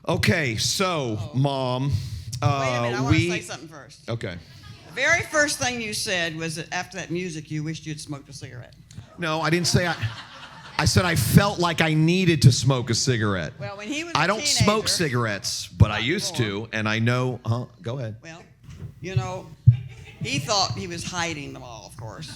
Okay, so, Mom, Wait a minute, I want to say something first. Okay. The very first thing you said was that after that music, you wished you'd smoked a cigarette. No, I didn't say I said I felt like I needed to smoke a cigarette. Well, when he was I a don't teenager, smoke cigarettes, but I used to, and I know. Go ahead. Well, you know, he thought he was hiding them all, of course.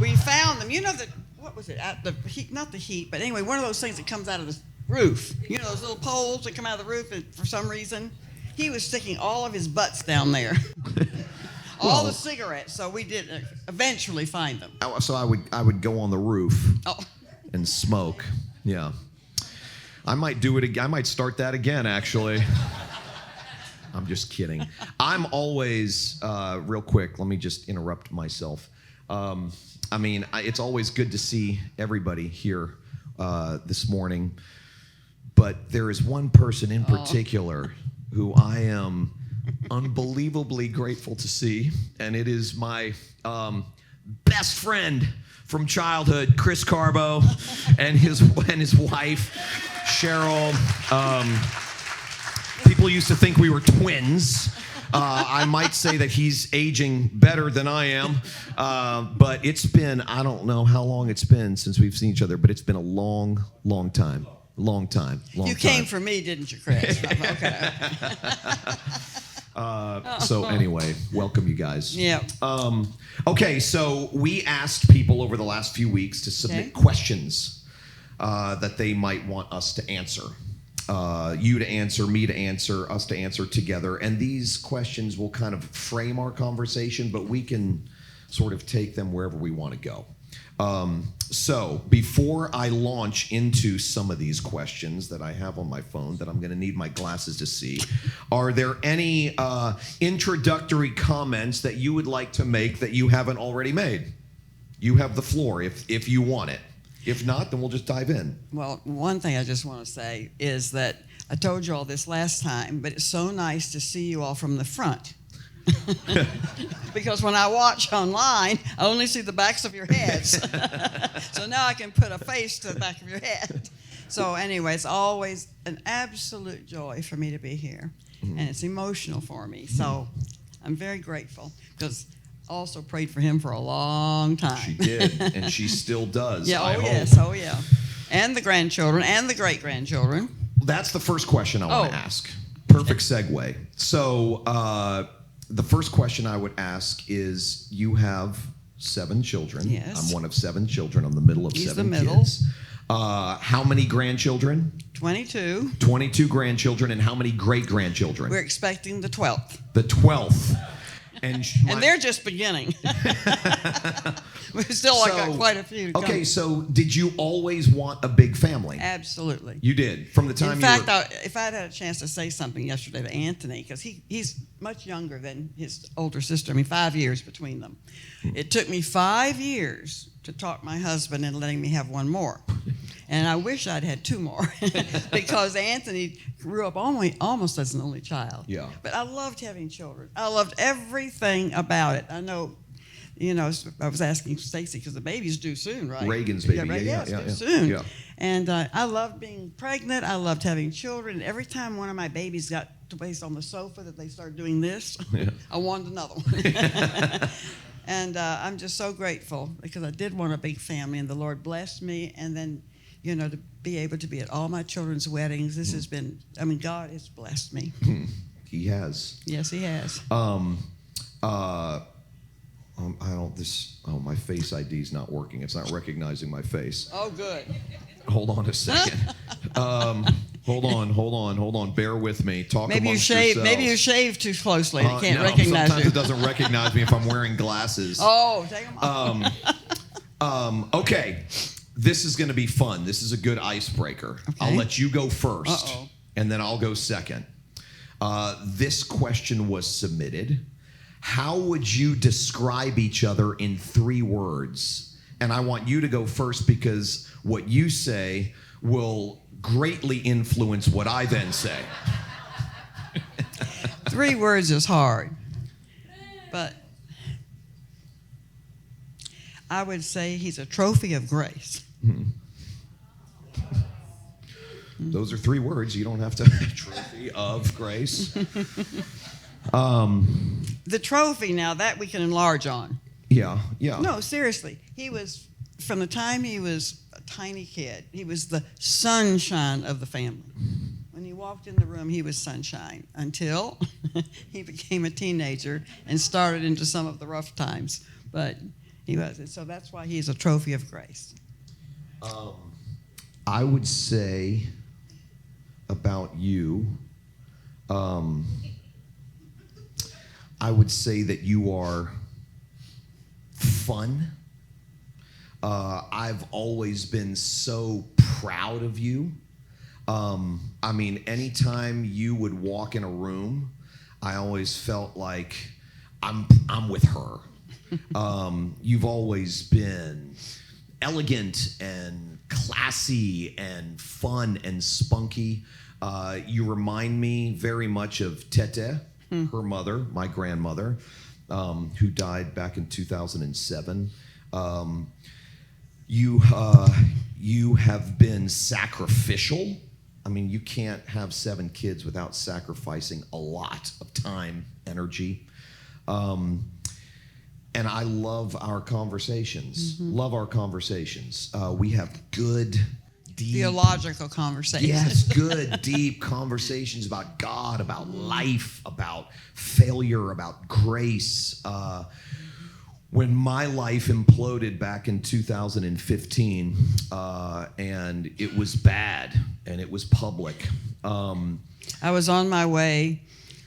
We found them. You know what was it? At the heat, not the heat, but anyway, one of those things that comes out of the roof. You know, those little poles that come out of the roof, and for some reason, he was sticking all of his butts down there. All the cigarettes, so we did eventually find them. So I would go on the roof and smoke. Yeah. I might do it again. I might start that again, actually. I'm just kidding. I'm always, real quick, let me just interrupt myself. It's always good to see everybody here this morning, but there is one person in particular who I am unbelievably grateful to see, and it is my best friend from childhood, Chris Carbo, and his wife, Cheryl. People used to think we were twins. I might say that he's aging better than I am, but it's been, I don't know how long it's been since we've seen each other, but it's been a long, long time. Long time. You came for me, didn't you, Chris? Okay. So anyway, welcome you guys. Yeah. Okay, so we asked people over the last few weeks to submit questions that they might want us to answer. You to answer, me to answer, us to answer together. And these questions will kind of frame our conversation, but we can sort of take them wherever we want to go. So before I launch into some of these questions that I have on my phone that I'm going to need my glasses to see, are there any introductory comments that you would like to make that you haven't already made? You have the floor if you want it. If not, then we'll just dive in. Well, one thing I just want to say is that I told you all this last time, but it's so nice to see you all from the front. Because when I watch online, I only see the backs of your heads. So now I can put a face to the back of your head. So anyway, it's always an absolute joy for me to be here. Mm-hmm. And it's emotional for me. So I'm very grateful because I also prayed for him for a long time. She did, and she still does. Yeah, I hope. Yes, oh yeah. And the grandchildren and the great-grandchildren. That's the first question I want to ask. Perfect segue. So, the first question I would ask is, you have 7 children. Yes. I'm one of 7 children. I'm the middle of He's 7 the middle. kids. How many grandchildren? 22. 22 grandchildren. And how many great-grandchildren? We're expecting the 12th. The 12th. And they're just beginning. We still got quite a few to come. Okay, so did you always want a big family? Absolutely. You did, from the time In fact, if I'd had a chance to say something yesterday to Anthony, because he's much younger than his older sister, 5 years between them. It took me 5 years to talk my husband into letting me have one more. And I wish I'd had 2 more because Anthony grew up almost as an only child. Yeah. But I loved having children. I loved everything about it. I know, I was asking Stacy because the baby's due soon, right? Reagan's baby. Yeah, yeah. soon. Yeah. And I loved being pregnant. I loved having children. Every time one of my babies got to place on the sofa that they started doing this, I wanted another one. And I'm just so grateful because I did want a big family, and the Lord blessed me. And then, to be able to be at all my children's weddings, this has been, God has blessed me. He has. Yes, he has. My Face ID's not working. It's not recognizing my face. Oh, good. Hold on a second. Hold on. Bear with me. Maybe you shave too closely. It can't recognize sometimes you. It doesn't recognize me if I'm wearing glasses. Oh, take them off. Okay. This is going to be fun. This is a good icebreaker. Okay. I'll let you go first, and then I'll go second. This question was submitted. How would you describe each other in 3 words? And I want you to go first because what you say will greatly influence what I then say. 3 words is hard, but I would say he's a trophy of grace. Those are 3 words. You don't have to trophy of grace. The trophy now, that we can enlarge on. Yeah. No, seriously. He was, from the time he was a tiny kid, he was the sunshine of the family. When he walked in the room, he was sunshine until he became a teenager and started into some of the rough times. But he was. And so that's why he's a trophy of grace. I would say about you, I would say that you are fun. I've always been so proud of you. I mean, anytime you would walk in a room, I always felt like I'm with her. You've always been elegant and classy and fun and spunky. You remind me very much of Tete, her mother, my grandmother, who died back in 2007. You have been sacrificial. I mean, you can't have 7 kids without sacrificing a lot of time, energy. And I love our conversations. Love our conversations. We have good, deep... Theological conversations. Yes, good, deep conversations about God, about life, about failure, about grace. When my life imploded back in 2015, and it was bad, and it was public. I was on my way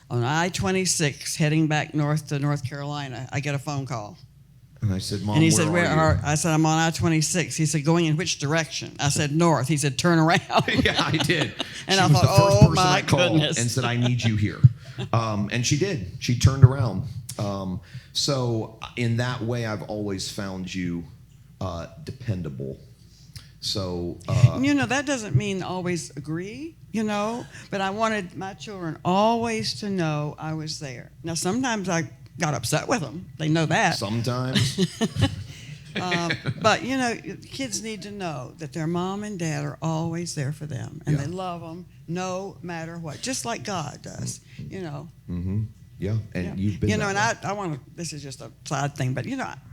on I-26 heading back north to North Carolina. I get a phone call. And I said, Mom, and he where said, are you? I said, I'm on I-26. He said, going in which direction? I said, north. He said, turn around. Yeah, I did. And she I was thought, the first oh, person my I called goodness. and said, I need you here. And she did. She turned around. So in that way, I've always found you dependable. So that doesn't mean always agree, but I wanted my children always to know I was there. Now, sometimes I got upset with them. They know that. Sometimes. But, kids need to know that their mom and dad are always there for them, and they love them no matter what, just like God does, Mm-hmm. Yeah, and you've been and I want to, this is just a side thing, but,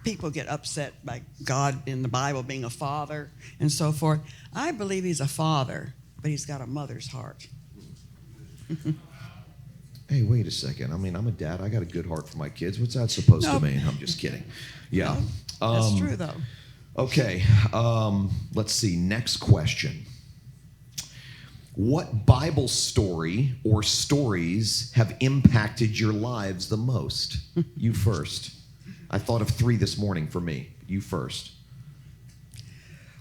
people get upset by God in the Bible being a father and so forth. I believe he's a father, but he's got a mother's heart. Hey, wait a second. I mean, I'm a dad. I got a good heart for my kids. What's that supposed to mean? I'm just kidding. Yeah. No, that's true, though. Okay. Let's see. Next question. What Bible story or stories have impacted your lives the most? You first. I thought of 3 this morning for me. You first.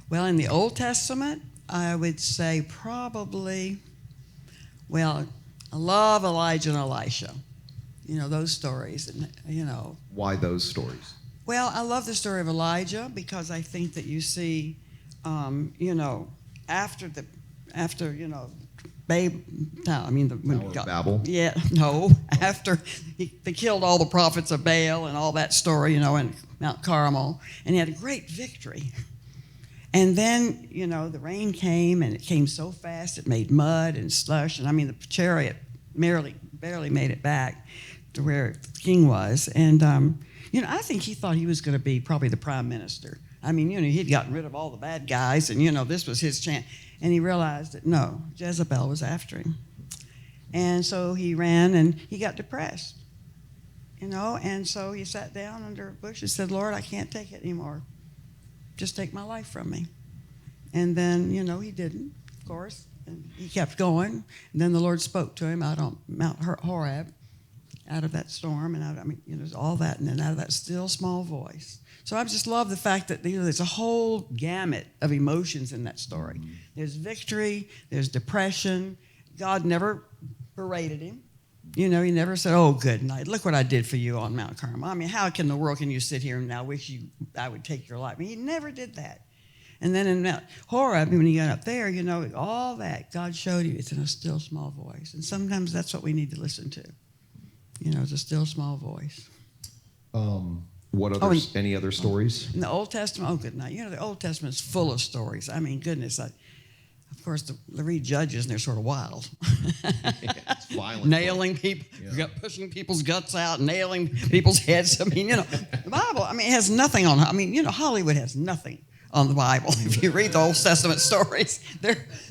Well, in the Old Testament, I would say probably, I love Elijah and Elisha. Those stories. And, Why those stories? Well, I love the story of Elijah because I think that you see, after Babel, Babel? Yeah, no. After they killed all the prophets of Baal and all that story, in Mount Carmel, and he had a great victory. And then, the rain came, and it came so fast it made mud and slush, and the chariot barely made it back to where the king was. And I think he thought he was going to be probably the prime minister. He'd gotten rid of all the bad guys, and, this was his chance. And he realized that, no, Jezebel was after him. And so he ran, and he got depressed, And so he sat down under a bush and said, Lord, I can't take it anymore. Just take my life from me. And then, he didn't, of course. And he kept going. And then the Lord spoke to him out on Mount Horeb, out of that storm, and all that, and then out of that still small voice. So I just love the fact that there's a whole gamut of emotions in that story. Mm-hmm. There's victory, there's depression. God never berated him. He never said, oh, good night, look what I did for you on Mount Carmel. How in the world can you sit here and now wish I would take your life? He never did that. And then in Mount Horeb, when he got up there, all that, God showed you it's in a still small voice. And sometimes that's what we need to listen to. It's a still small voice. What other? Any other stories? In the Old Testament, oh, good night. The Old Testament's full of stories. Goodness, of course, they read Judges, and they're sort of wild. It's violent. Nailing people, pushing people's guts out, nailing people's heads. I mean, the Bible, it has nothing on, Hollywood has nothing on the Bible. If you read the Old Testament stories,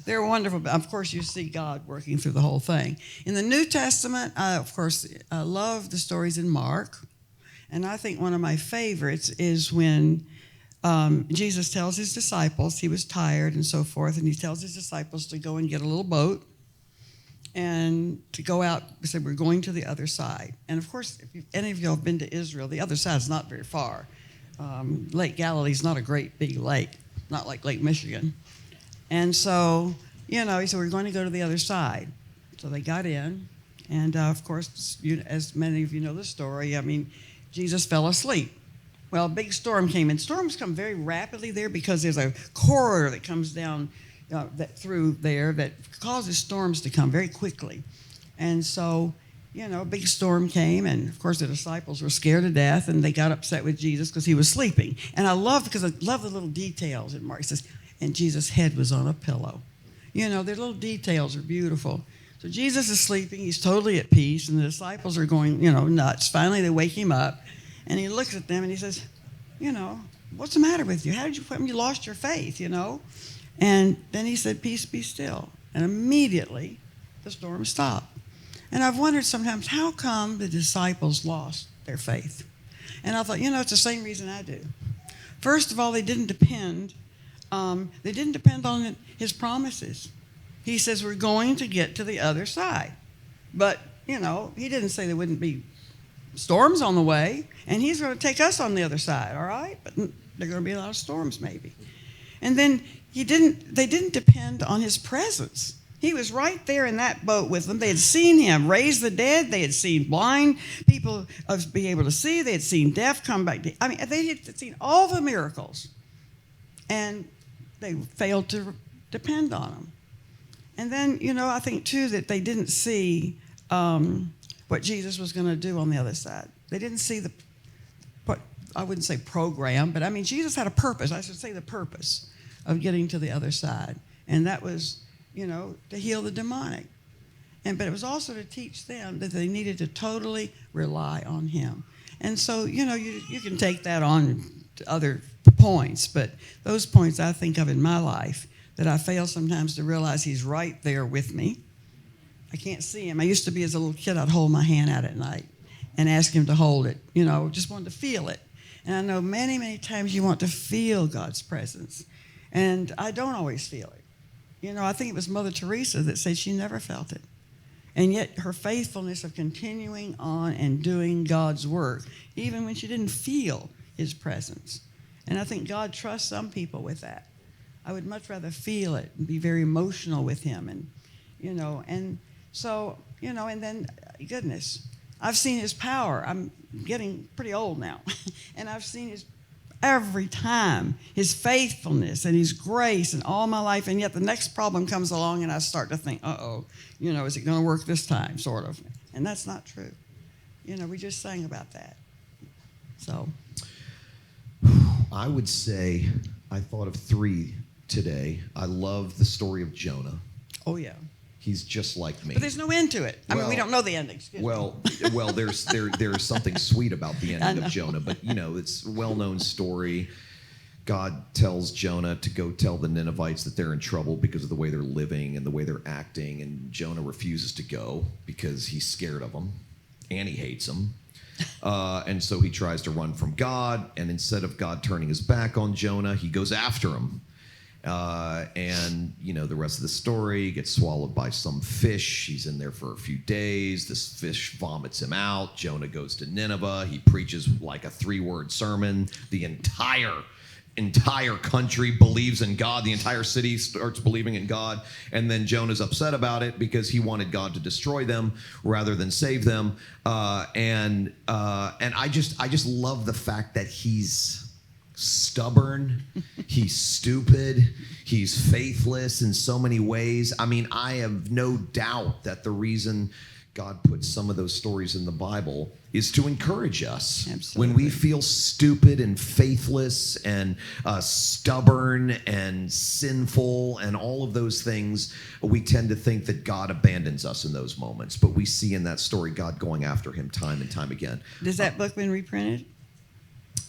they're wonderful. But of course, you see God working through the whole thing. In the New Testament, I love the stories in Mark. And I think one of my favorites is when Jesus tells his disciples, he was tired and so forth, and he tells his disciples to go and get a little boat and to go out. He said, we're going to the other side. And of course, if any of you have been to Israel, the other side is not very far. Lake Galilee is not a great big lake, not like Lake Michigan. And so, he said, we're going to go to the other side. So they got in, and of course, as many of you know the story, Jesus fell asleep. Well, a big storm came in. Storms come very rapidly there because there's a corridor that comes down through there that causes storms to come very quickly. And so, a big storm came, and of course the disciples were scared to death, and they got upset with Jesus because he was sleeping. And I love the little details in Mark. It says, and Jesus' head was on a pillow. Their little details are beautiful. So Jesus is sleeping. He's totally at peace, and the disciples are going, nuts. Finally, they wake him up, and he looks at them, and he says, what's the matter with you? How did you lost your faith, And then he said, peace be still. And immediately, the storm stopped. And I've wondered sometimes, how come the disciples lost their faith? And I thought, it's the same reason I do. First of all, they didn't depend on his promises. He says, we're going to get to the other side. But, he didn't say there wouldn't be storms on the way, and he's going to take us on the other side, all right? But there are going to be a lot of storms maybe. And then they didn't depend on his presence. He was right there in that boat with them. They had seen him raise the dead. They had seen blind people be able to see. They had seen deaf come back. They had seen all the miracles, and they failed to depend on him. And then, I think, too, that they didn't see what Jesus was going to do on the other side. They didn't see I wouldn't say program, but, Jesus had a purpose. I should say the purpose of getting to the other side. And that was, to heal the demonic. But it was also to teach them that they needed to totally rely on him. And so, you can take that on to other points, but those points I think of in my life that I fail sometimes to realize he's right there with me. I can't see him. I used to be, as a little kid, I'd hold my hand out at night and ask him to hold it. Just wanted to feel it. And I know many, many times you want to feel God's presence. And I don't always feel it. I think it was Mother Teresa that said she never felt it. And yet her faithfulness of continuing on and doing God's work, even when she didn't feel his presence. And I think God trusts some people with that. I would much rather feel it and be very emotional with him. And so, and then, goodness, I've seen his power. I'm getting pretty old now. And I've seen every time, his faithfulness and his grace and all my life. And yet the next problem comes along and I start to think, is it going to work this time, sort of. And that's not true. We just sang about that. So. I would say I thought of 3 today. I love the story of Jonah. Oh, yeah. He's just like me. But there's no end to it. We don't know the ending. Excuse me. Well, there's something sweet about the ending of Jonah, but it's a well-known story. God tells Jonah to go tell the Ninevites that they're in trouble because of the way they're living and the way they're acting, and Jonah refuses to go because he's scared of them and he hates them. And so he tries to run from God, and instead of God turning his back on Jonah, he goes after him. And the rest of the story, gets swallowed by some fish. He's in there for a few days. This fish vomits him out. Jonah goes to Nineveh. He preaches like a 3-word sermon. The entire country believes in God. The entire city starts believing in God. And then Jonah's upset about it because he wanted God to destroy them rather than save them. And I just love the fact that he's stubborn, he's stupid, he's faithless in so many ways. I have no doubt that the reason God put some of those stories in the Bible is to encourage us. Absolutely. When we feel stupid and faithless and stubborn and sinful and all of those things, we tend to think that God abandons us in those moments. But we see in that story God going after him time and time again. Does that book been reprinted?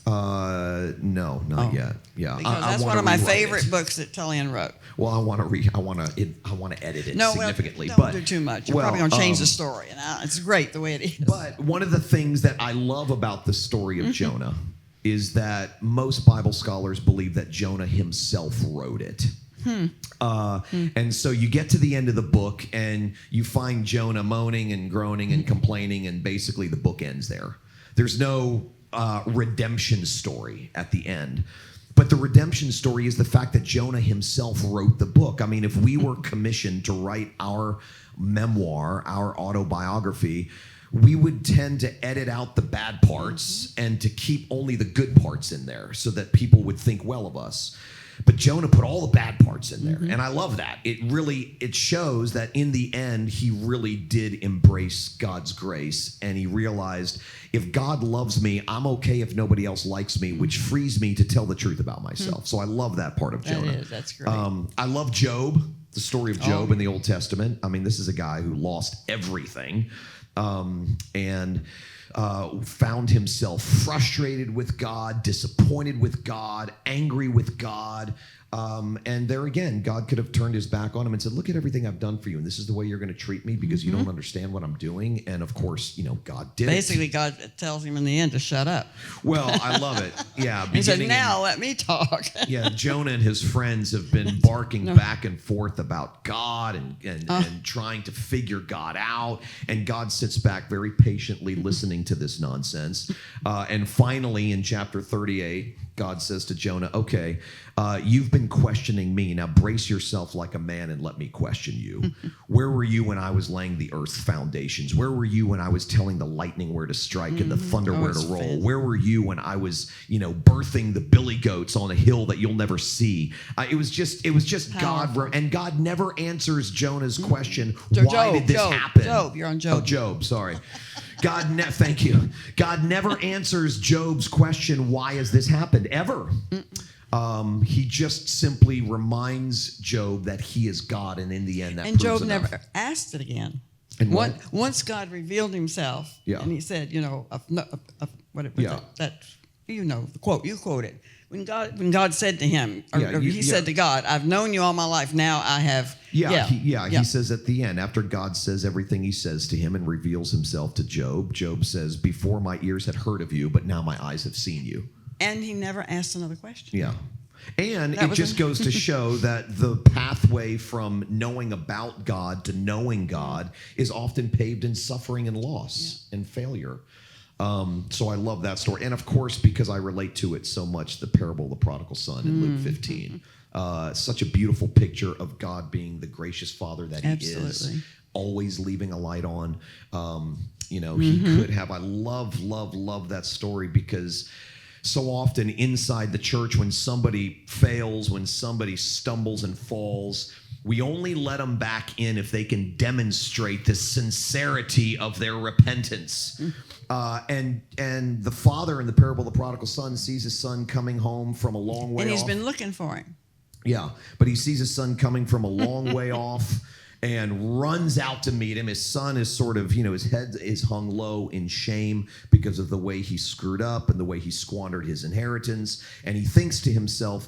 No, not yet. Yeah, Because that's one of my favorite books that Tullian wrote. Well, I want to edit it significantly. Don't do too much. You're probably going to change the story. And it's great the way it is. But one of the things that I love about the story of Jonah is that most Bible scholars believe that Jonah himself wrote it. And so you get to the end of the book and you find Jonah moaning and groaning and complaining, and basically the book ends there. There's no redemption story at the end. But the redemption story is the fact that Jonah himself wrote the book. I mean, if we were commissioned to write our memoir, our autobiography, we would tend to edit out the bad parts and to keep only the good parts in there so that people would think well of us. But Jonah put all the bad parts in there, and I love that. It shows that in the end, he really did embrace God's grace, and he realized, if God loves me, I'm okay if nobody else likes me, which frees me to tell the truth about myself. So I love that part of Jonah. That's great. I love Job, the story of Job in the Old Testament. I mean, this is a guy who lost everything, and found himself frustrated with God, disappointed with God, angry with God. And there again, God could have turned his back on him and said, look at everything I've done for you, and this is the way you're going to treat me because you don't understand what I'm doing. And of course, God did Basically, it. God tells him in the end to shut up. Well, I love it. Yeah. He said, now let me talk. Yeah, Jonah and his friends have been barking back and forth about God and trying to figure God out. And God sits back very patiently listening to this nonsense. And finally, in chapter 38, God says to Jonah, okay, you've been questioning me. Now brace yourself like a man and let me question you. Where were you when I was laying the earth's foundations? Where were you when I was telling the lightning where to strike and the thunder where to roll? Fantastic. Where were you when I was, birthing the billy goats on a hill that you'll never see? It was just Powerful. God. And God never answers Jonah's question, So why did this happen? Job, you're on Job. Oh, Job, sorry. Thank you. God never answers Job's question, why has this happened, ever. He just simply reminds Job that he is God, and in the end, that And proves Job enough. never asked it again. And what? Once God revealed himself, and he said, what it was that the quote, you quoted. When God said to him, he said to God, I've known you all my life, now I have. He says at the end, after God says everything he says to him and reveals himself to Job, Job says, before my ears had heard of you, but now my eyes have seen you. And he never asked another question. Yeah. And it just goes to show that the pathway from knowing about God to knowing God is often paved in suffering and loss and failure. So I love that story. And of course, because I relate to it so much, the parable of the prodigal son in Luke 15. Such a beautiful picture of God being the gracious father that he is, always leaving a light on. He could have. I love that story because so often inside the church, when somebody fails, when somebody stumbles and falls, we only let them back in if they can demonstrate the sincerity of their repentance. And the father in the parable of the prodigal son sees his son coming home from a long way off. And he's been looking for him. Yeah, but he sees his son coming from a long way off and runs out to meet him. His son is sort of, his head is hung low in shame because of the way he screwed up and the way he squandered his inheritance. And he thinks to himself,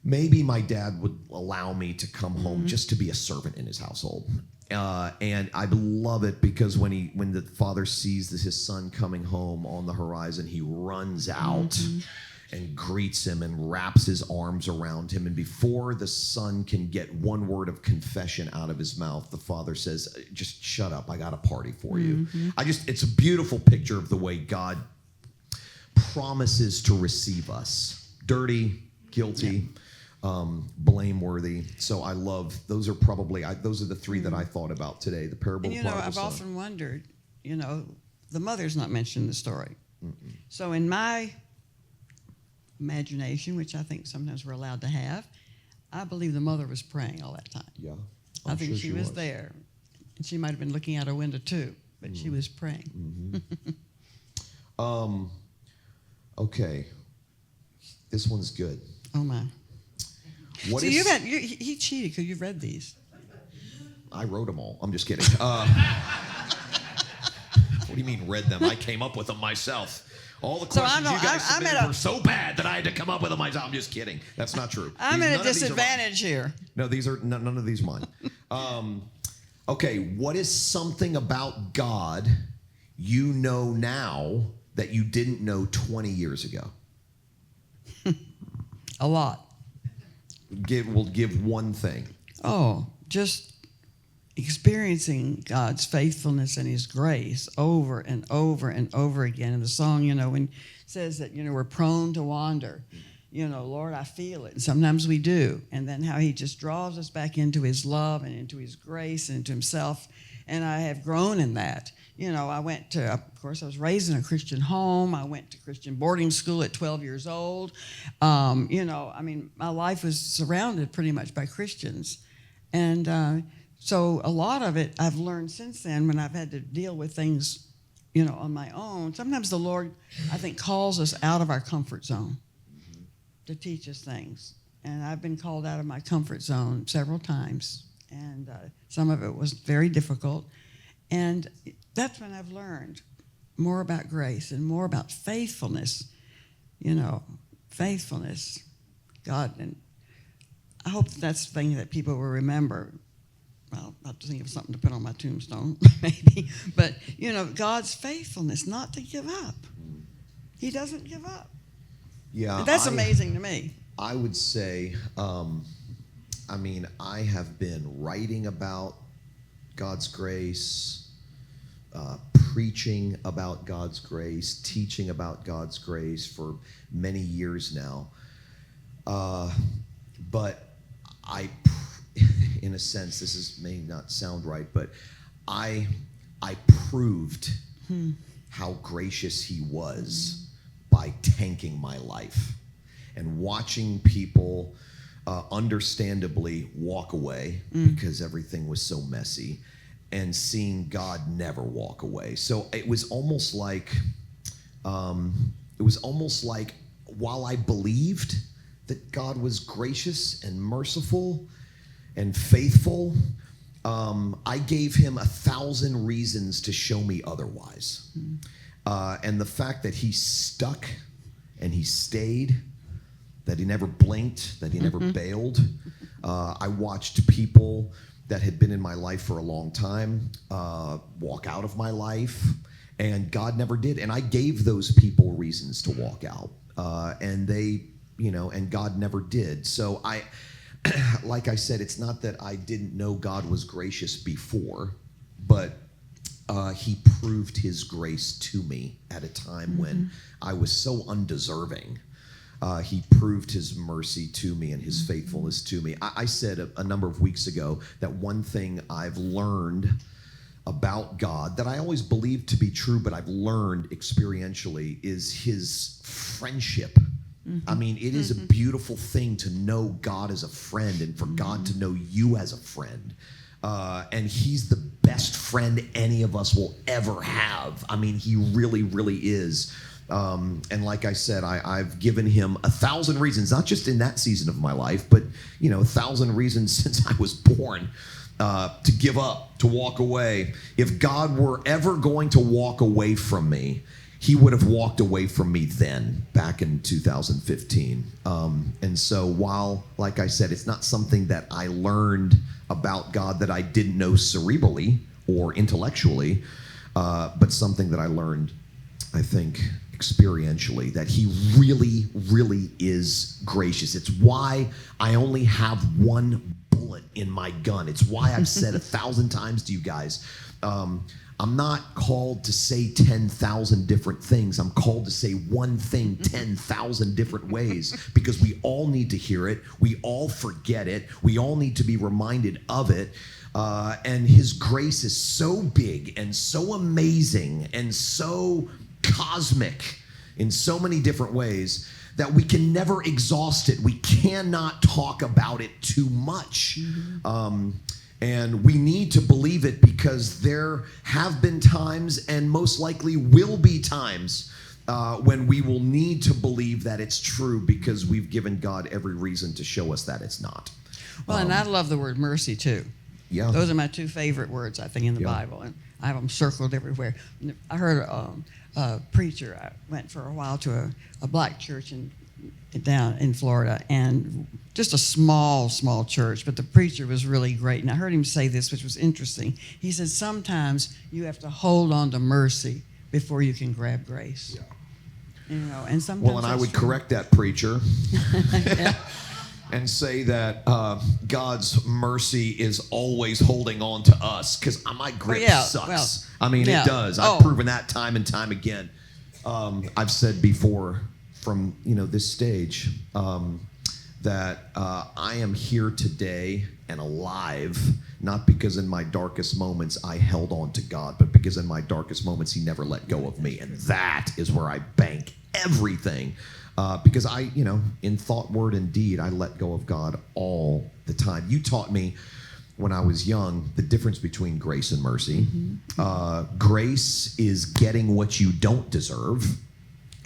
maybe my dad would allow me to come home just to be a servant in his household. And I love it because when the father sees his son coming home on the horizon, he runs out and greets him and wraps his arms around him. And before the son can get one word of confession out of his mouth, the father says, just shut up. I got a party for you. It's a beautiful picture of the way God promises to receive us. Dirty, guilty, blameworthy. So I love, those are the three that I thought about today. The parable of the prodigal son. I've often wondered, the mother's not mentioned in the story. So in my imagination, which I think sometimes we're allowed to have, I believe the mother was praying all that time. Yeah. I think she was there And she might have been looking out her window too, but she was praying. Okay. This one's good. Oh, my. What So is- he cheated because you've read these. I wrote them all. I'm just kidding. What do you mean read them? I came up with them myself. All the questions you guys submitted were so bad that I had to come up with them myself. I'm just kidding. That's not true. I'm at a disadvantage here. No, none of these are mine. Okay, what is something about God you know now that you didn't know 20 years ago? A lot. We'll give one thing. Oh, just experiencing God's faithfulness and His grace over and over and over again. And the song, when it says that, we're prone to wander, Lord, I feel it. And sometimes we do. And then how He just draws us back into His love and into His grace and into Himself. And I have grown in that. I went to, of course, I was raised in a Christian home. I went to Christian boarding school at 12 years old. My life was surrounded pretty much by Christians. And so a lot of it I've learned since then when I've had to deal with things, on my own. Sometimes the Lord, I think, calls us out of our comfort zone to teach us things. And I've been called out of my comfort zone several times. And some of it was very difficult. And that's when I've learned more about grace and more about faithfulness, faithfulness, God. And I hope that's the thing that people will remember. Well, I'll have to think of something to put on my tombstone, maybe. But, God's faithfulness, not to give up. He doesn't give up. Yeah, And that's amazing to me. I would say, I have been writing about God's grace, preaching about God's grace, teaching about God's grace for many years now. But in a sense, may not sound right, but I proved how gracious He was by tanking my life and watching people understandably walk away because everything was so messy, and seeing God never walk away. So it was almost like while I believed that God was gracious and merciful and faithful, I gave Him 1,000 reasons to show me otherwise. And the fact that He stuck and He stayed, that He never blinked, that He never bailed. I watched people that had been in my life for a long time walk out of my life, and God never did. And I gave those people reasons to walk out, and and God never did. So like I said, it's not that I didn't know God was gracious before, but He proved His grace to me at a time when I was so undeserving. He proved His mercy to me and His faithfulness to me. I said a number of weeks ago that one thing I've learned about God that I always believed to be true, but I've learned experientially, is His friendship. It is a beautiful thing to know God as a friend and for God to know you as a friend. And He's the best friend any of us will ever have. He really, really is. And like I said, I've given Him 1,000 reasons, not just in that season of my life, but 1,000 reasons since I was born, to give up, to walk away. If God were ever going to walk away from me, He would have walked away from me then, back in 2015. And so while, like I said, it's not something that I learned about God that I didn't know cerebrally or intellectually, but something that I learned, I think, experientially, that He really, really is gracious. It's why I only have one bullet in my gun. It's why I've said 1,000 times to you guys, I'm not called to say 10,000 different things. I'm called to say one thing 10,000 different ways, because we all need to hear it. We all forget it. We all need to be reminded of it. And His grace is so big and so amazing and so cosmic in so many different ways that we can never exhaust it. We cannot talk about it too much. And we need to believe it because there have been times and most likely will be times when we will need to believe that it's true because we've given God every reason to show us that it's not. Well, and I love the word mercy too. Yeah. Those are my two favorite words, I think, in the Yeah. Bible. And I have them circled everywhere. I heard a preacher. I went for a while to a black church down in Florida, and just a small church, but the preacher was really great. And I heard him say this, which was interesting. He said, sometimes you have to hold on to mercy before you can grab grace. Yeah. You know, and sometimes Well, and I would true. correct that preacher. Yeah. And say that God's mercy is always holding on to us because my grip sucks. Well, I mean, yeah. it does. I've proven that time and time again. I've said before from this stage that I am here today and alive, not because in my darkest moments I held on to God, but because in my darkest moments He never let go of me. And that is where I bank everything. Because I, in thought, word, and deed, I let go of God all the time. You taught me when I was young the difference between grace and mercy. Mm-hmm. Grace is getting what you don't deserve,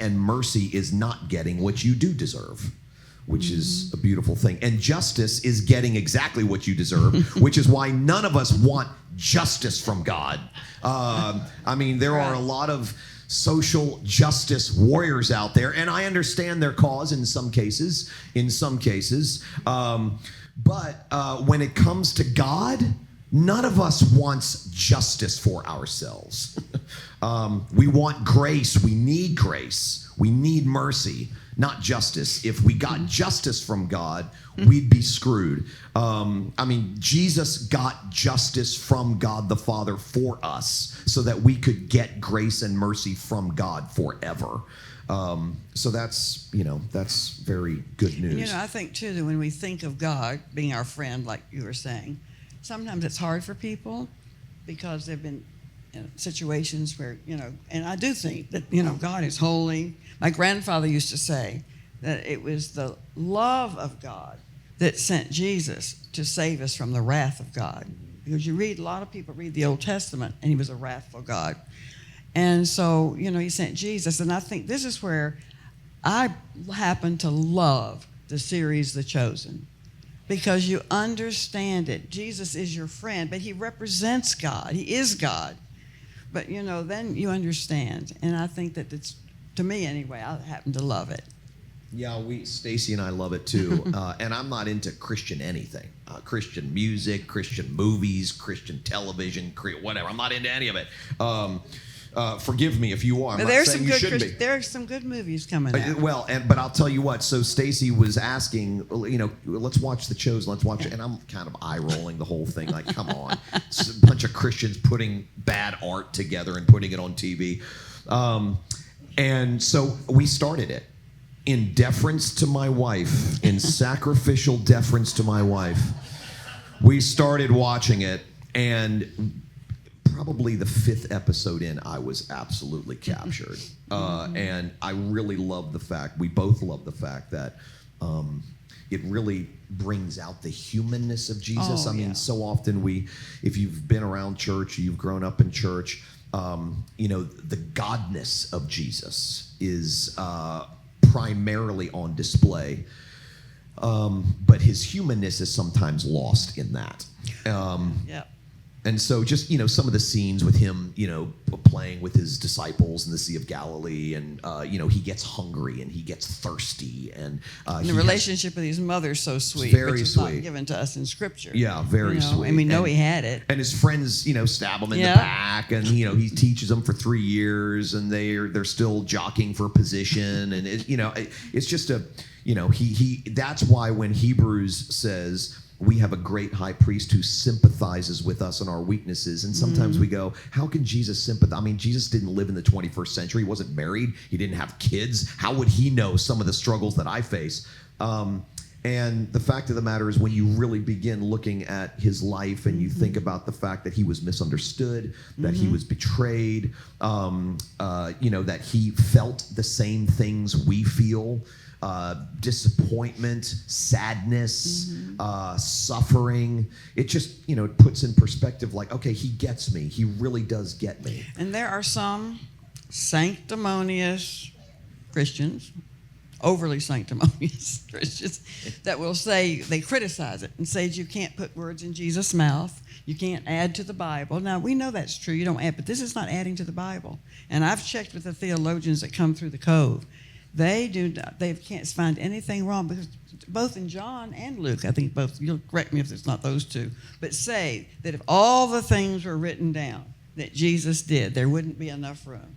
and mercy is not getting what you do deserve, which is a beautiful thing. And justice is getting exactly what you deserve, which is why none of us want justice from God. There are a lot of social justice warriors out there, and I understand their cause in some cases. But when it comes to God, none of us wants justice for ourselves. We want grace. We need grace. We need mercy, not justice. If we got justice from God, we'd be screwed. Jesus got justice from God the Father for us so that we could get grace and mercy from God forever. So that's very good news. I think, too, that when we think of God being our friend, like you were saying, sometimes it's hard for people because they've been in situations where, and I do think that, God is holy. My grandfather used to say that it was the love of God that sent Jesus to save us from the wrath of God. Because a lot of people read the Old Testament, and He was a wrathful God. And so, He sent Jesus. And I think this is where I happen to love the series The Chosen, because you understand it. Jesus is your friend, but He represents God. He is God. But, then you understand. And I think that it's, to me anyway, I happen to love it. Yeah, Stacy and I love it too. And I'm not into Christian anything. Christian music, Christian movies, Christian television, whatever. I'm not into any of it. Forgive me if you are. I'm not saying you shouldn't be. There are some good movies coming out. But I'll tell you what. So Stacy was asking, let's watch The Chosen. Let's watch it. And I'm kind of eye rolling the whole thing. Like, come on, it's a bunch of Christians putting bad art together and putting it on TV. And so we started it in deference to my wife, in sacrificial deference to my wife. We started watching it, and probably the 5th episode in, I was absolutely captured. And I really love the fact, we both love the fact that it really brings out the humanness of Jesus. So often if you've been around church, you've grown up in church, the godness of Jesus is primarily on display. But His humanness is sometimes lost in that. And so just, some of the scenes with Him, playing with His disciples in the Sea of Galilee, and, He gets hungry and He gets thirsty. And the relationship with His mother is so sweet, very which is sweet. Not given to us in Scripture. Yeah, very sweet. And we know He had it. And His friends, stab Him in the back, and, He teaches them for 3 years, and they're still jockeying for position. And, it's just that's why when Hebrews says, we have a great high priest who sympathizes with us in our weaknesses. And sometimes we go, how can Jesus sympathize? Jesus didn't live in the 21st century. He wasn't married. He didn't have kids. How would He know some of the struggles that I face? And the fact of the matter is, when you really begin looking at His life and you think about the fact that He was misunderstood, that He was betrayed, that He felt the same things we feel, disappointment, sadness, suffering. It just, it puts in perspective like, okay, he gets me. He really does get me. And there are some sanctimonious Christians, overly sanctimonious Christians, that will say, they criticize it and say you can't put words in Jesus' mouth. You can't add to the Bible. Now, we know that's true. You don't add, but this is not adding to the Bible. And I've checked with the theologians that come through the Cove. They can't find anything wrong, because both in John and Luke, I think both, you'll correct me if it's not those two, but say that if all the things were written down that Jesus did, there wouldn't be enough room.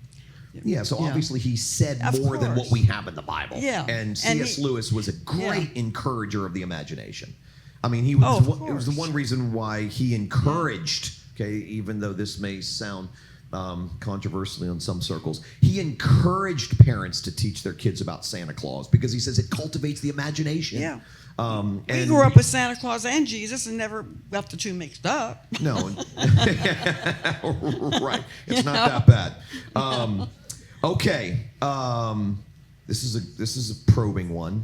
Yeah, so obviously he said more than what we have in the Bible. Yeah. And C.S. Lewis was a great encourager of the imagination. I mean, it was the one reason why he encouraged, even though this may sound controversially in some circles, he encouraged parents to teach their kids about Santa Claus, because he says it cultivates the imagination. Yeah. And we grew up with Santa Claus and Jesus and never got the two mixed up. No. Right. It's not that bad. Okay. This is a probing one.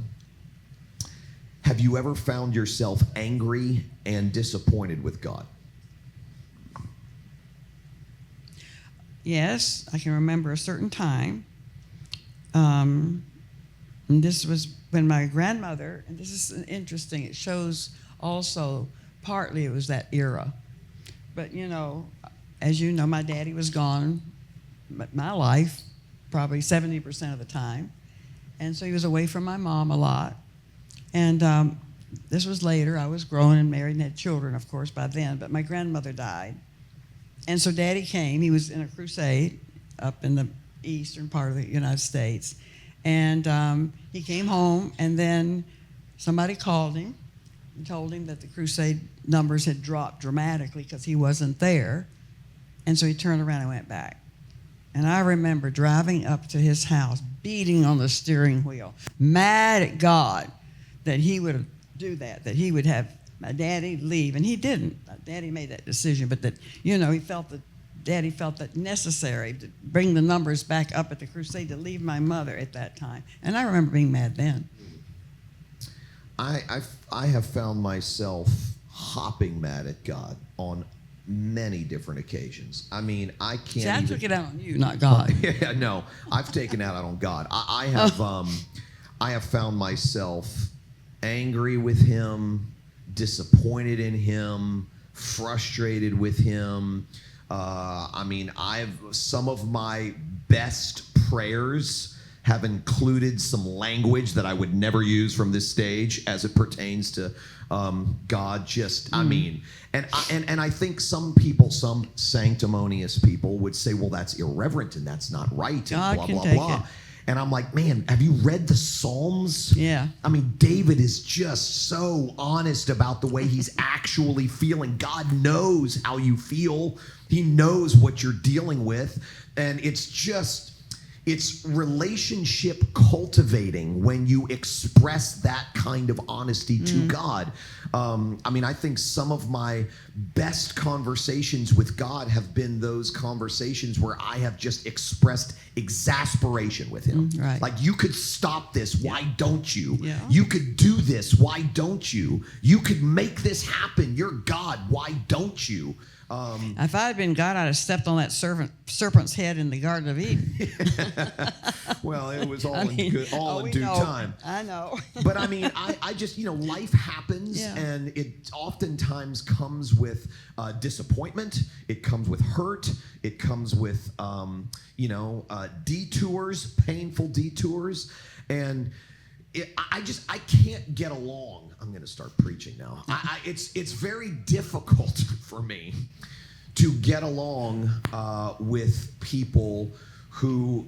Have you ever found yourself angry and disappointed with God? Yes, I can remember a certain time. And this was when my grandmother, and this is interesting, it shows also partly it was that era. But, as you know, my daddy was gone my life, probably 70% of the time. And so he was away from my mom a lot. And this was later. I was grown and married and had children, of course, by then. But my grandmother died. And so Daddy came. He was in a crusade up in the eastern part of the United States. And he came home, and then somebody called him and told him that the crusade numbers had dropped dramatically because he wasn't there. And so he turned around and went back. And I remember driving up to his house, beating on the steering wheel, mad at God that he would do that he would have my daddy leave. And he didn't. Daddy made that decision, but that, Daddy felt that necessary to bring the numbers back up at the crusade to leave my mother at that time. And I remember being mad then. I have found myself hopping mad at God on many different occasions. I mean, I can't. See, I took it out on you, not God. Yeah, no, I've taken it out on God. I have found myself angry with Him, disappointed in Him, frustrated with Him. Some of my best prayers have included some language that I would never use from this stage as it pertains to God. And I think some people, some sanctimonious people would say, well, that's irreverent and that's not right, and blah, blah, blah. And I'm like, man, have you read the Psalms? Yeah. I mean, David is just so honest about the way he's actually feeling. God knows how you feel. He knows what you're dealing with. And it's relationship cultivating when you express that kind of honesty to God. I think some of my best conversations with God have been those conversations where I have just expressed exasperation with Him. Right. Like, you could stop this. Why don't you? Yeah. You could do this. Why don't you? You could make this happen. You're God. Why don't you? If I had been God, I'd have stepped on that serpent's head in the Garden of Eden. Well, it was all in due time. I know. But I just, life happens, and it oftentimes comes with disappointment. It comes with hurt. It comes with, detours, painful detours. And I can't get along. I'm going to start preaching now. It's very difficult for me to get along with people who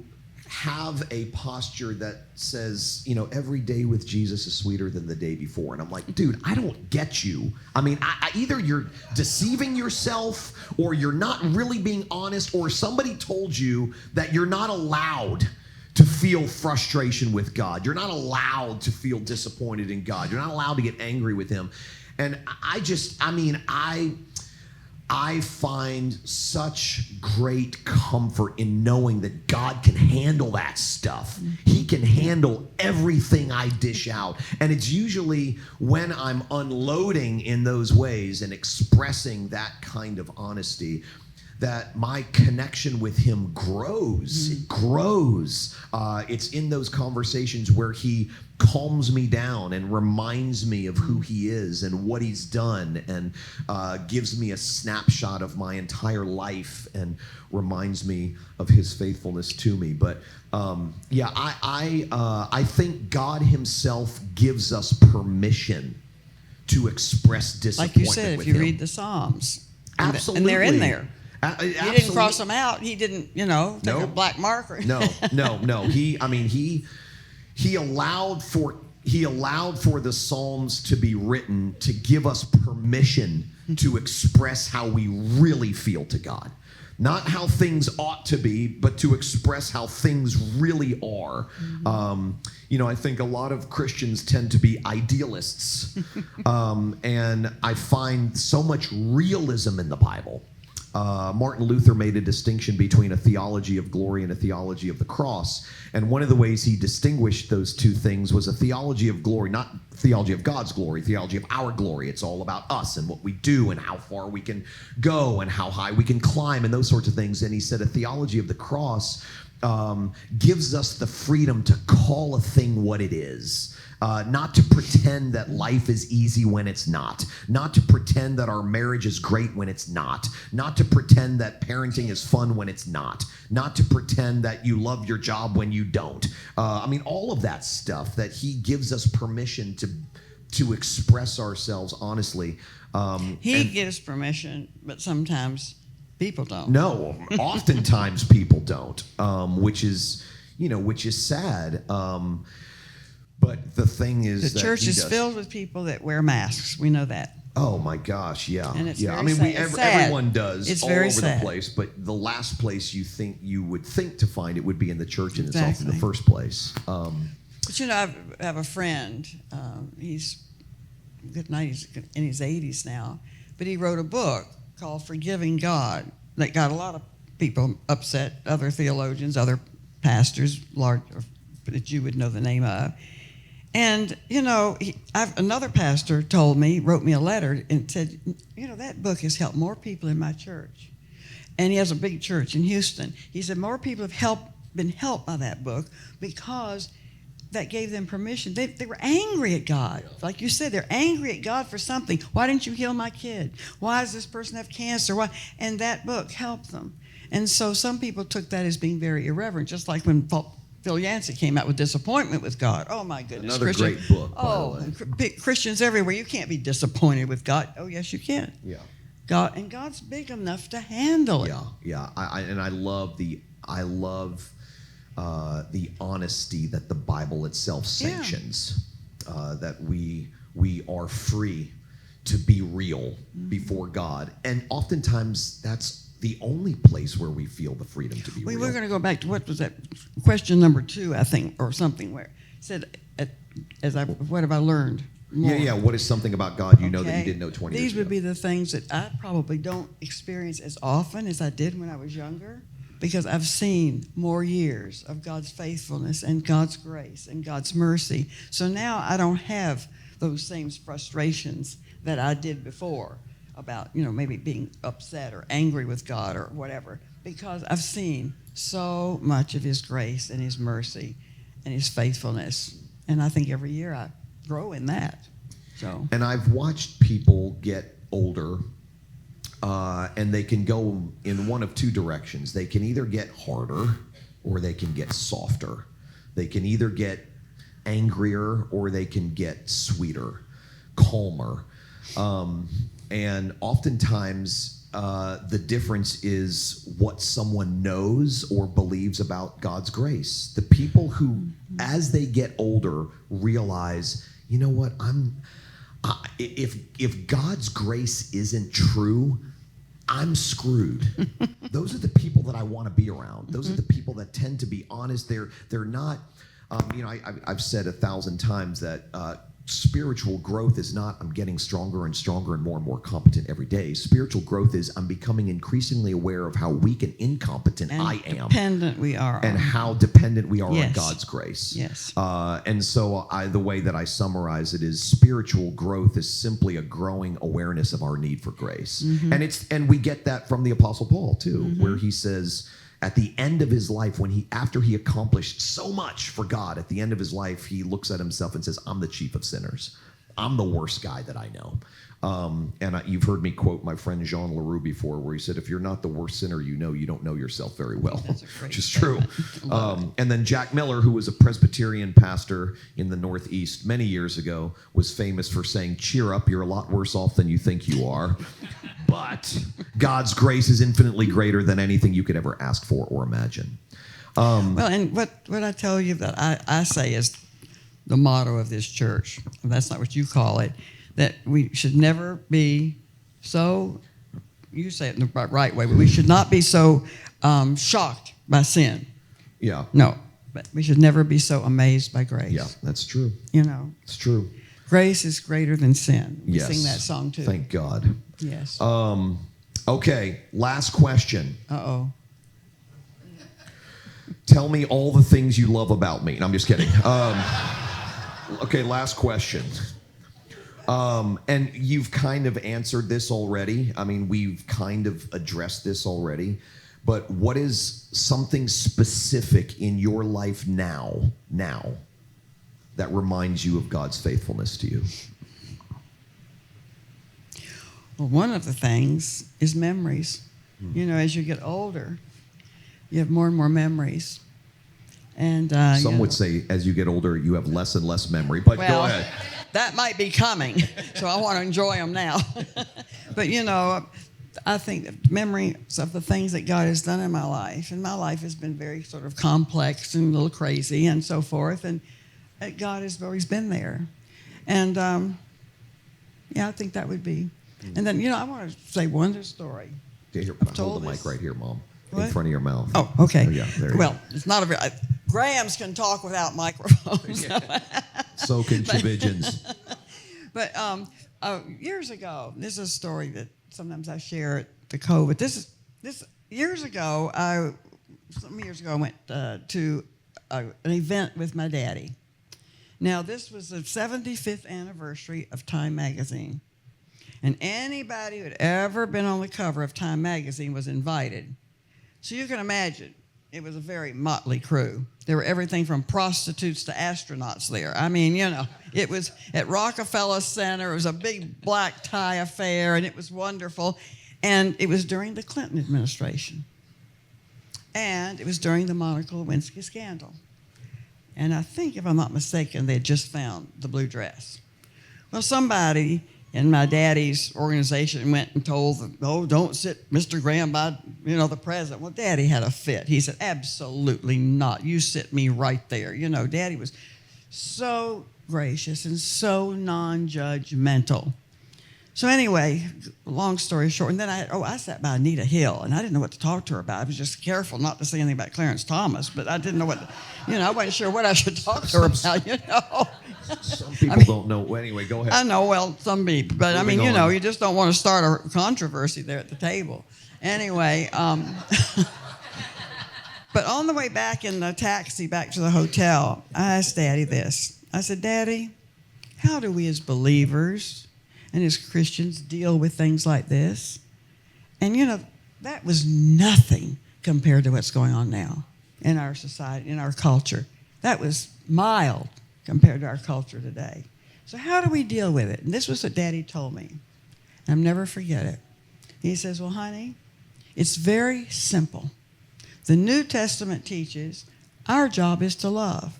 have a posture that says, every day with Jesus is sweeter than the day before. And I'm like, dude, I don't get you. Either you're deceiving yourself, or you're not really being honest, or somebody told you that you're not allowed to feel frustration with God. You're not allowed to feel disappointed in God. You're not allowed to get angry with Him. And I I find such great comfort in knowing that God can handle that stuff. He can handle everything I dish out. And it's usually when I'm unloading in those ways and expressing that kind of honesty that my connection with him grows. It grows. It's in those conversations where he calms me down and reminds me of who he is and what he's done, and gives me a snapshot of my entire life and reminds me of his faithfulness to me. But I think God himself gives us permission to express disappointment. Like you said, if you read the Psalms, absolutely, and they're in there. He didn't cross them out. He didn't, take a black marker. No. He allowed for the Psalms to be written to give us permission to express how we really feel to God. Not how things ought to be, but to express how things really are. I think a lot of Christians tend to be idealists. And I find so much realism in the Bible. Martin Luther made a distinction between a theology of glory and a theology of the cross. And one of the ways he distinguished those two things was a theology of glory, not theology of God's glory, theology of our glory. It's all about us and what we do and how far we can go and how high we can climb and those sorts of things. And he said a theology of the cross gives us the freedom to call a thing what it is. Not to pretend that life is easy when it's not to pretend that our marriage is great when it's not to pretend that parenting is fun when it's not to pretend that you love your job when you don't. All of that stuff that he gives us permission to express ourselves honestly. He gives permission, but sometimes people don't. No, oftentimes people don't, which is sad. But the thing is, the church is filled with people that wear masks. We know that. Oh my gosh, yeah, and it's yeah. Very Everyone does. It's all very over sad. the place. But the last place you would think to find it would be in the church in itself Exactly. in the first place. But I have a friend. He's good night. He's in his 80s now, but he wrote a book called "Forgiving God" that got a lot of people upset. Other theologians, other pastors, that you would know the name of. And, another pastor wrote me a letter and said, that book has helped more people in my church. And he has a big church in Houston. He said more people have been helped by that book because that gave them permission. They were angry at God. Like you said, they're angry at God for something. Why didn't you heal my kid? Why does this person have cancer? Why? And that book helped them. And so some people took that as being very irreverent, just like when Phil Yancey came out with Disappointment with God. Oh, my goodness. Another great book, by the way. Christians everywhere, you can't be disappointed with God. Oh, yes, you can. Yeah. God's big enough to handle it. Yeah. I love the honesty that the Bible itself sanctions. That we are free to be real before God. And oftentimes that's the only place where we feel the freedom to be real. We're going to go back to what was that question number 2, I think, or something, where it said, what have I learned? More. Yeah. What is something about God you know that you didn't know 20 years ago? These would be the things that I probably don't experience as often as I did when I was younger, because I've seen more years of God's faithfulness and God's grace and God's mercy. So now I don't have those same frustrations that I did before about, maybe being upset or angry with God or whatever, because I've seen so much of his grace and his mercy and his faithfulness. And I think every year I grow in that. So. And I've watched people get older, and they can go in one of two directions. They can either get harder or they can get softer. They can either get angrier or they can get sweeter, calmer. And oftentimes, the difference is what someone knows or believes about God's grace. The people who, as they get older, realize, you know what, if God's grace isn't true, I'm screwed. Those are the people that I want to be around. Those are the people that tend to be honest. They're not. I've said 1,000 times that spiritual growth is not I'm getting stronger and stronger and more competent every day. Spiritual growth is I'm becoming increasingly aware of how weak and incompetent I am. Dependent we are. And how dependent we are Yes. on God's grace. Yes. And so the way that I summarize it is spiritual growth is simply a growing awareness of our need for grace. Mm-hmm. And we get that from the Apostle Paul too, Mm-hmm. where he says at the end of his life, after he accomplished so much for God, at the end of his life, he looks at himself and says, I'm the chief of sinners. I'm the worst guy that I know. You've heard me quote my friend Jean LaRue before, where he said, if you're not the worst sinner you don't know yourself very well. That's a great which is true. statement. And then Jack Miller, who was a Presbyterian pastor in the Northeast many years ago, was famous for saying, cheer up, you're a lot worse off than you think you are. But God's grace is infinitely greater than anything you could ever ask for or imagine. Well, and what I tell you that I say is the motto of this church. That's not what you call it. That we should never be so, you say it in the right way, but we should not be so shocked by sin. Yeah. No, but we should never be so amazed by grace. Yeah, that's true. You know, It's true. grace is greater than sin. We Yes. sing that song too. Thank God. Yes. Okay, last question. Uh-oh. Tell me all the things you love about me. No, I'm just kidding. Okay, last question. And you've kind of answered this already. I mean, we've kind of addressed this already. But what is something specific in your life now, that reminds you of God's faithfulness to you? Well, one of the things is memories. You know, as you get older, you have more and more memories. And Some would say as you get older, you have less and less memory. But well, go ahead. that might be coming, so I want to enjoy them now. But, you know, I think that memories of the things that God has done in my life, and my life has been very sort of complex and a little crazy and so forth, and God has always been there. And, yeah, I think that would be. And then, you know, I want to say one other story. Here, hold told the mic this. right here, Mom. What? In front of your mouth. Oh, okay. Oh, yeah, there you well, go. it's not a very. Grahams can talk without microphones. So can Tchividjians. But years ago, this is a story that sometimes I share at the COVID. This years ago, some years ago, I went to an event with my daddy. Now, this was the 75th anniversary of Time magazine. And anybody who had ever been on the cover of Time magazine was invited. So you can imagine, it was a very motley crew. There were everything from prostitutes to astronauts there. I mean, you know, it was at Rockefeller Center. It was a big black tie affair, and it was wonderful. And it was during the Clinton administration. And it was during the Monica Lewinsky scandal. And I think, if I'm not mistaken, they had just found the blue dress. Well, somebody in my daddy's organization went and told them, oh, don't sit Mr. Graham by, you know, the president. Well, Daddy had a fit. He said, absolutely not. You sit me right there. You know, Daddy was so gracious and so non-judgmental. So anyway, long story short, and then I sat by Anita Hill, and I didn't know what to talk to her about. I was just careful not to say anything about Clarence Thomas, but I didn't know I wasn't sure what I should talk to her about, you know. Some people don't know. Well, anyway, go ahead. I know, well, some people, but I mean, you know, you just don't want to start a controversy there at the table. Anyway, but on the way back in the taxi back to the hotel, I asked Daddy this. I said, Daddy, how do we as believers and as Christians deal with things like this? And, you know, that was nothing compared to what's going on now in our society, in our culture. That was mild compared to our culture today. So how do we deal with it? And this was what Daddy told me. And I'll never forget it. He says, well, honey, it's very simple. The New Testament teaches our job is to love.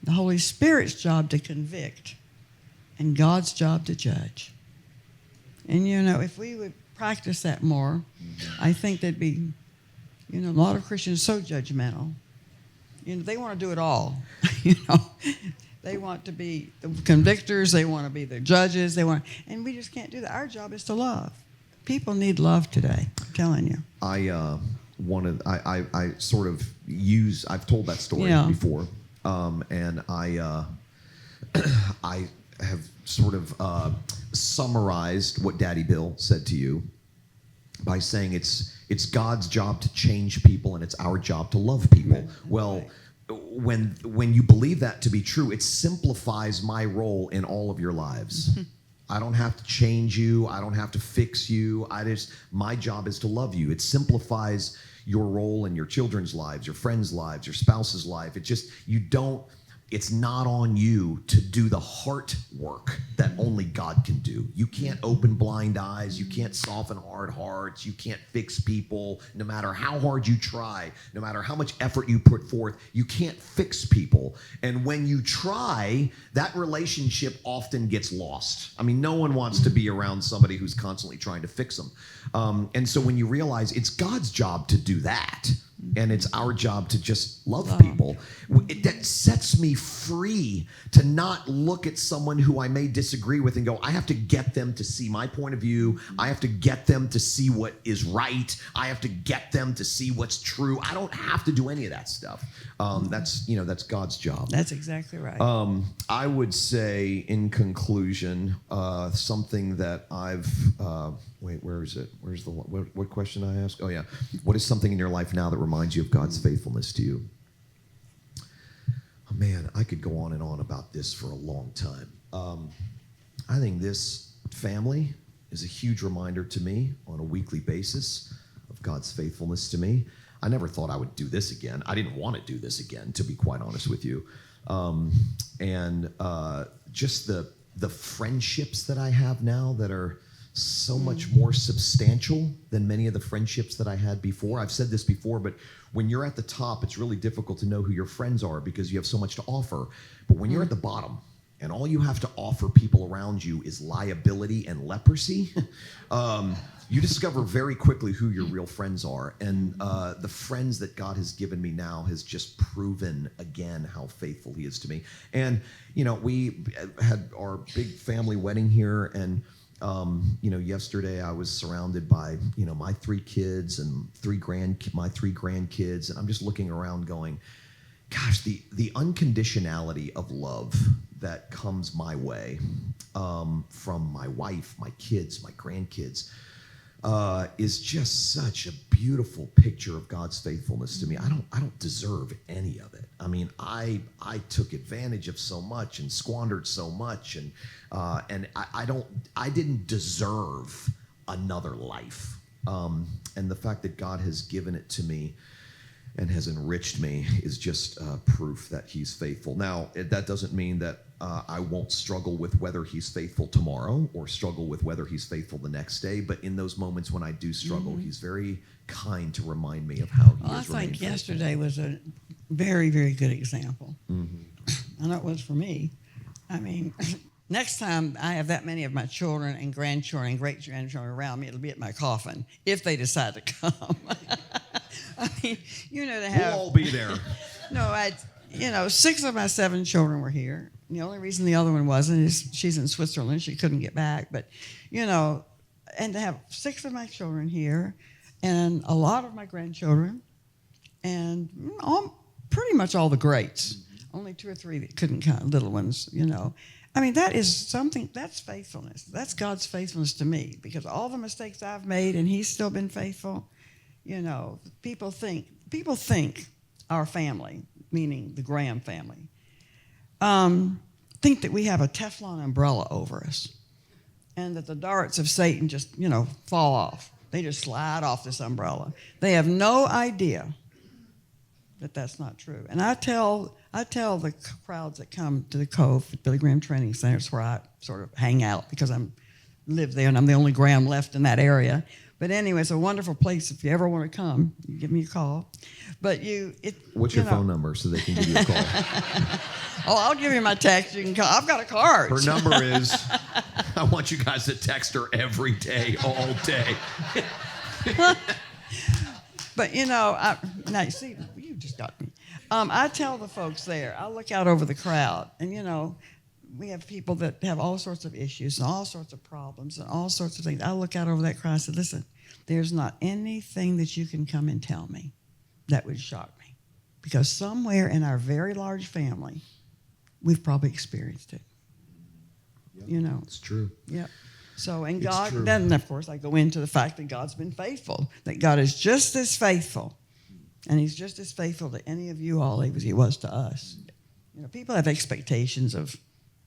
The Holy Spirit's job to convict. And God's job to judge. And, you know, if we would practice that more, I think there'd be, you know, a lot of Christians so judgmental. You know, they want to do it all. You know, they want to be the convictors. They want to be the judges. And we just can't do that. Our job is to love. People need love today. I'm telling you. I sort of use. I've told that story before, and I have sort of summarized what Daddy Bill said to you by saying it's God's job to change people and it's our job to love people. Right. Well, when you believe that to be true, it simplifies my role in all of your lives. I don't have to change you. I don't have to fix you. My job is to love you. It simplifies your role in your children's lives, your friends' lives, your spouse's life. It's not on you to do the heart work that only God can do. You can't open blind eyes. You can't soften hard hearts. You can't fix people. No matter how hard you try, no matter how much effort you put forth, you can't fix people. And when you try, that relationship often gets lost. I mean, no one wants to be around somebody who's constantly trying to fix them. And so when you realize it's God's job to do that, and it's our job to just love people, that sets me free to not look at someone who I may disagree with and go, I have to get them to see my point of view. I have to get them to see what is right. I have to get them to see what's true. I don't have to do any of that stuff. That's God's job. That's exactly right. I would say, in conclusion, something that I've wait, where is it? Where's the what question I asked? Oh yeah, what is something in your life now that reminds you of God's faithfulness to you? Oh man, I could go on and on about this for a long time. I think this family is a huge reminder to me on a weekly basis of God's faithfulness to me. I never thought I would do this again. I didn't want to do this again, to be quite honest with you. Just the friendships that I have now that are so much more substantial than many of the friendships that I had before. I've said this before, but when you're at the top, it's really difficult to know who your friends are because you have so much to offer. But when you're at the bottom and all you have to offer people around you is liability and leprosy, you discover very quickly who your real friends are. And the friends that God has given me now has just proven again how faithful he is to me. And, we had our big family wedding here, and yesterday I was surrounded by, my 3 kids and my 3 grandkids, and I'm just looking around going, gosh, the unconditionality of love that comes my way from my wife, my kids, my grandkids, is just such a beautiful picture of God's faithfulness to me. I don't deserve any of it. I mean, I took advantage of so much and squandered so much, and I didn't deserve another life. And the fact that God has given it to me and has enriched me is just proof that he's faithful. Now, that doesn't mean that I won't struggle with whether he's faithful tomorrow or struggle with whether he's faithful the next day. But in those moments when I do struggle, he's very kind to remind me of how he has remained I think faithful. yesterday was a very, very good example. I know it was for me. I mean, next time I have that many of my children and grandchildren and great-grandchildren around me, it'll be at my coffin, if they decide to come. I mean, to have... We'll all be there. No, 6 of my 7 children were here. The only reason the other one wasn't is she's in Switzerland. She couldn't get back. But, and to have 6 of my children here and a lot of my grandchildren and pretty much all the greats. Only 2 or 3 that couldn't come, little ones, I mean, that is something, that's faithfulness. That's God's faithfulness to me, because all the mistakes I've made and he's still been faithful. People think our family, meaning the Graham family, think that we have a Teflon umbrella over us and that the darts of Satan just, fall off. They just slide off this umbrella. They have no idea that that's not true. And I tell the crowds that come to the Cove at Billy Graham Training Center, it's where I sort of hang out because I live there and I'm the only Graham left in that area. But anyway, it's a wonderful place. If you ever want to come, you give me a call. But what's your phone number so they can give you a call? I'll give you my text. You can call. I've got a card. Her number is, I want you guys to text her every day, all day. But, now you see, you just got me. I tell the folks there, I look out over the crowd, and, we have people that have all sorts of issues and all sorts of problems and all sorts of things. I look out over that crowd and say, listen, there's not anything that you can come and tell me that would shock me. Because somewhere in our very large family, we've probably experienced it. Yep, You know. it's true. Yep. So, and It's God, true. then of course I go into the fact that God's been faithful, that God is just as faithful, and He's just as faithful to any of you all as He was to us. You know, people have expectations of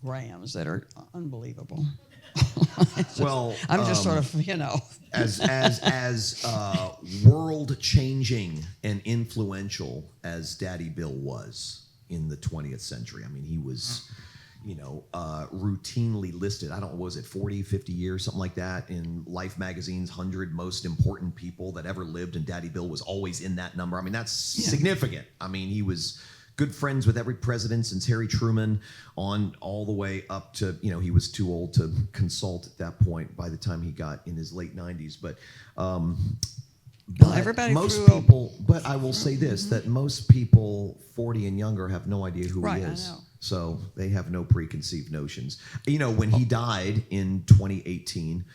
Grahams that are unbelievable. Well, I'm just sort of, as world changing and influential as Daddy Bill was in the 20th century. I mean, he was, routinely listed. I don't know, was it 40, 50 years, something like that, in Life magazine's 100 most important people that ever lived, and Daddy Bill was always in that number. I mean, that's significant. I mean, he was good friends with every president since Harry Truman on all the way up to, he was too old to consult at that point by the time he got in his late 90s. But everybody most people, but I will say this, that most people 40 and younger have no idea who he is. I know. So they have no preconceived notions. When he died in 2018,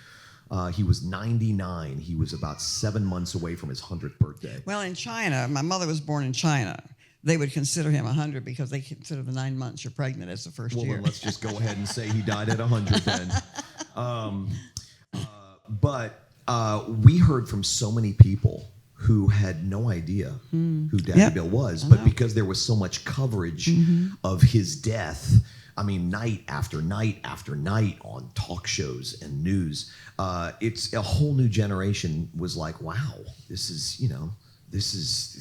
he was 99. He was about 7 months away from his 100th birthday. Well, in China, my mother was born in China. They would consider him 100 because they consider the 9 months you're pregnant as the first year. Well, then let's just go ahead and say he died at 100 then. But we heard from so many people who had no idea who Daddy Bill was. But because there was so much coverage of his death, I mean, night after night after night on talk shows and news, it's a whole new generation was like, wow, this is,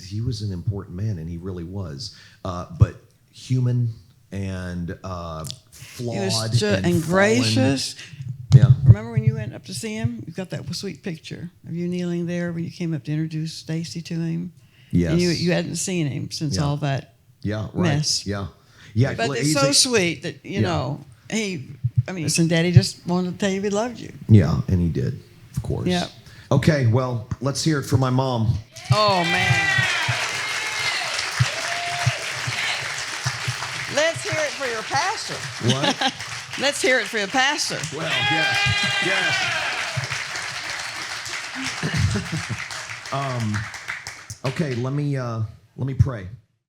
he was an important man, and he really was. But human and flawed and gracious. Yeah. Remember when you went up to see him? You've got that sweet picture of you kneeling there when you came up to introduce Stacy to him. Yes. And you hadn't seen him since all that mess. Yeah. Yeah. But it's so sweet that, listen, Daddy just wanted to tell you he loved you. Yeah, and he did, of course. Yeah. Okay, well, let's hear it for my mom. Oh, man. Let's hear it for your pastor. What? Let's hear it for your pastor. Well, yes. Okay, let me pray.